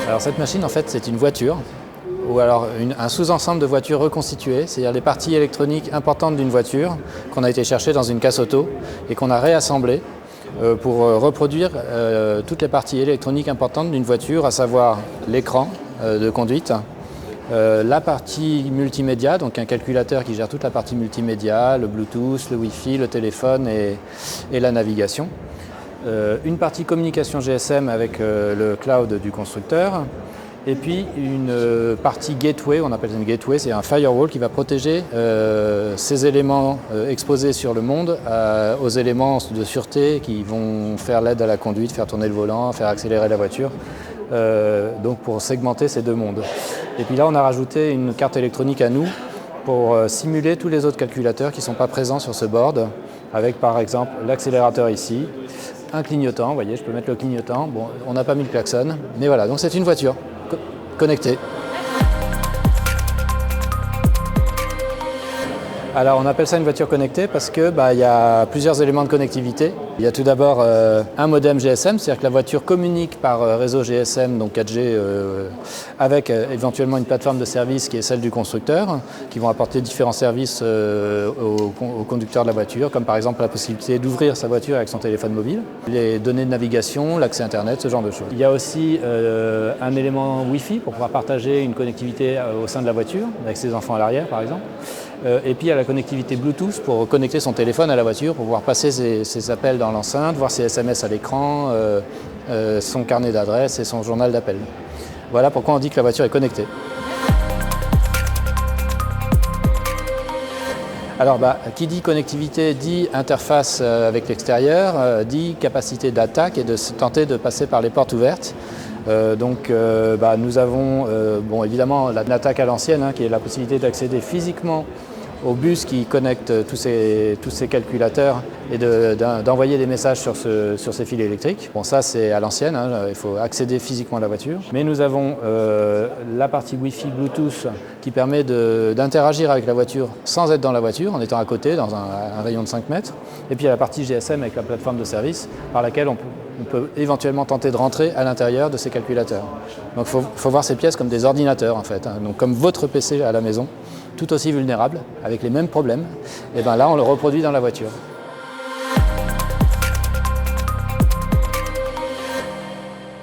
Alors cette machine, en fait, c'est une voiture, ou alors un sous-ensemble de voitures reconstituées, c'est-à-dire les parties électroniques importantes d'une voiture qu'on a été chercher dans une casse auto et qu'on a réassemblées pour reproduire toutes les parties électroniques importantes d'une voiture, à savoir l'écran de conduite, la partie multimédia, donc un calculateur qui gère toute la partie multimédia, le Bluetooth, le Wi-Fi, le téléphone et la navigation. Une partie communication GSM avec le cloud du constructeur, et puis une partie gateway, on appelle ça une gateway, c'est un firewall qui va protéger ces éléments exposés sur le monde aux éléments de sûreté qui vont faire l'aide à la conduite, faire tourner le volant, faire accélérer la voiture, donc pour segmenter ces deux mondes. Et puis là on a rajouté une carte électronique à nous pour simuler tous les autres calculateurs qui ne sont pas présents sur ce board, avec par exemple l'accélérateur ici, un clignotant, vous voyez, je peux mettre le clignotant, bon, on n'a pas mis le klaxon, mais voilà, donc c'est une voiture connectée. Alors on appelle ça une voiture connectée parce que y a plusieurs éléments de connectivité. Il y a tout d'abord un modem GSM, c'est-à-dire que la voiture communique par réseau GSM, donc 4G, avec éventuellement une plateforme de service qui est celle du constructeur, qui vont apporter différents services au conducteur de la voiture, comme par exemple la possibilité d'ouvrir sa voiture avec son téléphone mobile, les données de navigation, l'accès Internet, ce genre de choses. Il y a aussi un élément Wi-Fi pour pouvoir partager une connectivité au sein de la voiture, avec ses enfants à l'arrière par exemple. Et puis il y a la connectivité Bluetooth pour connecter son téléphone à la voiture, pour pouvoir passer ses appels dans l'enceinte, voir ses SMS à l'écran, son carnet d'adresse et son journal d'appel. Voilà pourquoi on dit que la voiture est connectée. Alors qui dit connectivité dit interface avec l'extérieur, dit capacité d'attaque et de tenter de passer par les portes ouvertes. Nous avons évidemment l'attaque à l'ancienne, qui est la possibilité d'accéder physiquement au bus qui connecte tous ces calculateurs et d'envoyer des messages sur ces fils électriques. Bon, ça c'est à l'ancienne, il faut accéder physiquement à la voiture. Mais nous avons la partie Wi-Fi Bluetooth qui permet d'interagir avec la voiture sans être dans la voiture, en étant à côté, dans un rayon de 5 mètres. Et puis il y a la partie GSM avec la plateforme de service par laquelle on peut éventuellement tenter de rentrer à l'intérieur de ces calculateurs. Donc il faut voir ces pièces comme des ordinateurs en fait, donc comme votre PC à la maison, tout aussi vulnérable, avec les mêmes problèmes. Et là on le reproduit dans la voiture.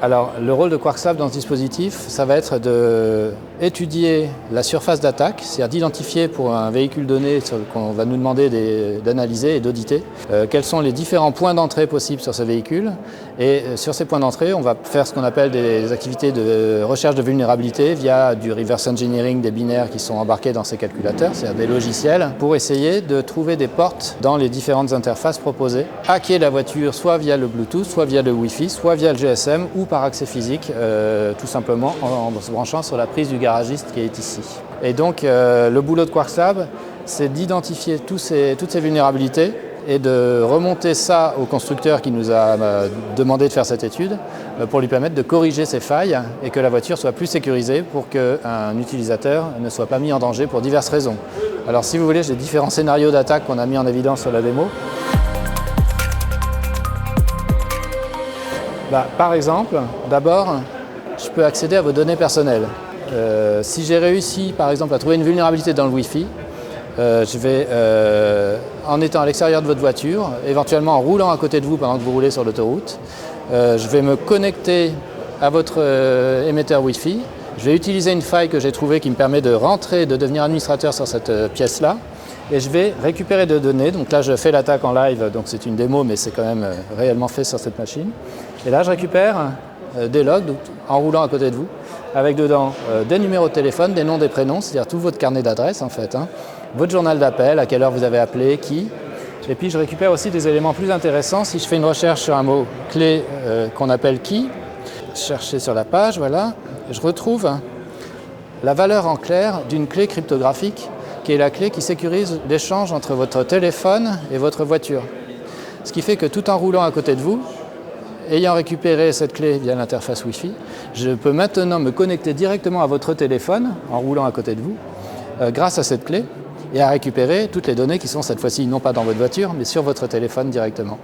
Alors, le rôle de QuarkSlab dans ce dispositif, ça va être d'étudier la surface d'attaque, c'est-à-dire d'identifier pour un véhicule donné qu'on va nous demander d'analyser et d'auditer, quels sont les différents points d'entrée possibles sur ce véhicule. Et sur ces points d'entrée, on va faire ce qu'on appelle des activités de recherche de vulnérabilité via du reverse engineering des binaires qui sont embarqués dans ces calculateurs, c'est-à-dire des logiciels, pour essayer de trouver des portes dans les différentes interfaces proposées. Hacker la voiture soit via le Bluetooth, soit via le Wi-Fi, soit via le GSM ou par accès physique, tout simplement en se branchant sur la prise du garagiste qui est ici. Et donc le boulot de QuarkSlab, c'est d'identifier toutes ces vulnérabilités et de remonter ça au constructeur qui nous a demandé de faire cette étude pour lui permettre de corriger ces failles et que la voiture soit plus sécurisée pour qu'un utilisateur ne soit pas mis en danger pour diverses raisons. Alors si vous voulez, j'ai différents scénarios d'attaque qu'on a mis en évidence sur la démo. Par exemple, d'abord, je peux accéder à vos données personnelles. Si j'ai réussi, par exemple, à trouver une vulnérabilité dans le Wi-Fi, je vais, en étant à l'extérieur de votre voiture, éventuellement en roulant à côté de vous pendant que vous roulez sur l'autoroute, je vais me connecter à votre émetteur Wi-Fi. Je vais utiliser une faille que j'ai trouvée qui me permet de rentrer, de devenir administrateur sur cette pièce-là. Et je vais récupérer des données. Donc là, je fais l'attaque en live, donc c'est une démo, mais c'est quand même réellement fait sur cette machine. Et là, je récupère des logs en roulant à côté de vous, avec dedans des numéros de téléphone, des noms, des prénoms, c'est-à-dire tout votre carnet d'adresse en fait, votre journal d'appel, à quelle heure vous avez appelé, qui. Et puis je récupère aussi des éléments plus intéressants. Si je fais une recherche sur un mot clé qu'on appelle qui, chercher sur la page, voilà, je retrouve la valeur en clair d'une clé cryptographique qui est la clé qui sécurise l'échange entre votre téléphone et votre voiture. Ce qui fait que tout en roulant à côté de vous, ayant récupéré cette clé via l'interface Wi-Fi, je peux maintenant me connecter directement à votre téléphone en roulant à côté de vous, grâce à cette clé, et à récupérer toutes les données qui sont cette fois-ci non pas dans votre voiture, mais sur votre téléphone directement.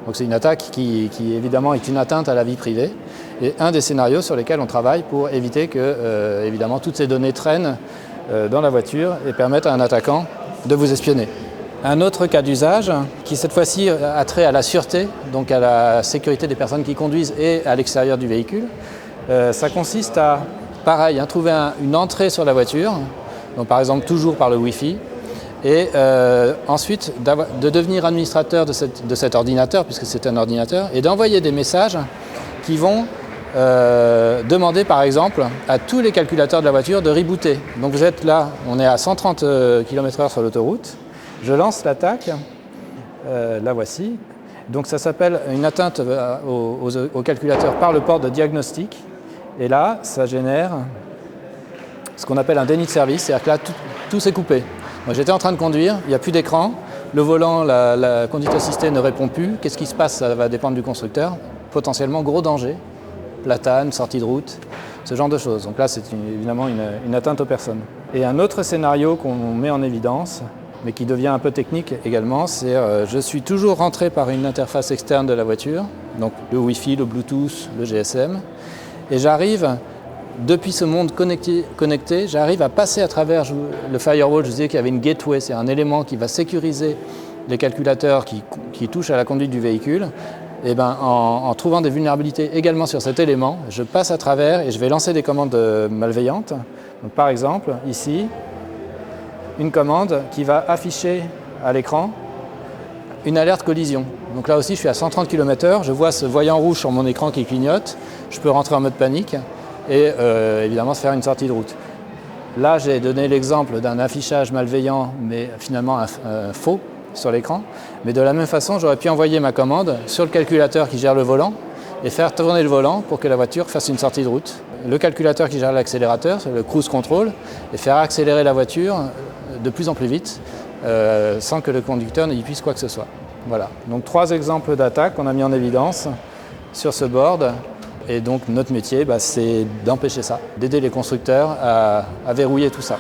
Donc c'est une attaque qui évidemment est une atteinte à la vie privée et un des scénarios sur lesquels on travaille pour éviter que évidemment toutes ces données traînent dans la voiture et permettent à un attaquant de vous espionner. Un autre cas d'usage qui cette fois-ci a trait à la sûreté, donc à la sécurité des personnes qui conduisent et à l'extérieur du véhicule, ça consiste à, pareil, trouver une entrée sur la voiture, donc par exemple toujours par le Wi-Fi, et ensuite de devenir administrateur de cet ordinateur, puisque c'est un ordinateur, et d'envoyer des messages qui vont demander par exemple à tous les calculateurs de la voiture de rebooter. Donc vous êtes là, on est à 130 km/h sur l'autoroute, je lance l'attaque, la voici. Donc ça s'appelle une atteinte au calculateur par le port de diagnostic. Et là, ça génère ce qu'on appelle un déni de service, c'est-à-dire que là, tout s'est coupé. J'étais en train de conduire, il n'y a plus d'écran, le volant, la conduite assistée ne répond plus. Qu'est-ce qui se passe? Ça va dépendre du constructeur. Potentiellement gros danger, platane, sortie de route, ce genre de choses. Donc là, c'est évidemment une atteinte aux personnes. Et un autre scénario qu'on met en évidence, mais qui devient un peu technique également, c'est je suis toujours rentré par une interface externe de la voiture, donc le Wi-Fi, le Bluetooth, le GSM, et j'arrive, depuis ce monde connecté, j'arrive à passer à travers le firewall. Je disais qu'il y avait une gateway, c'est un élément qui va sécuriser les calculateurs qui touchent à la conduite du véhicule. Et en trouvant des vulnérabilités également sur cet élément, je passe à travers et je vais lancer des commandes malveillantes. Donc, par exemple, ici, une commande qui va afficher à l'écran une alerte collision. Donc là aussi, je suis à 130 km/h, je vois ce voyant rouge sur mon écran qui clignote, je peux rentrer en mode panique et évidemment faire une sortie de route. Là, j'ai donné l'exemple d'un affichage malveillant, mais finalement faux sur l'écran. Mais de la même façon, j'aurais pu envoyer ma commande sur le calculateur qui gère le volant et faire tourner le volant pour que la voiture fasse une sortie de route. Le calculateur qui gère l'accélérateur, c'est le cruise control, et faire accélérer la voiture de plus en plus vite sans que le conducteur n'y puisse quoi que ce soit. Voilà. Donc 3 exemples d'attaques qu'on a mis en évidence sur ce board. Et donc notre métier, c'est d'empêcher ça, d'aider les constructeurs à verrouiller tout ça.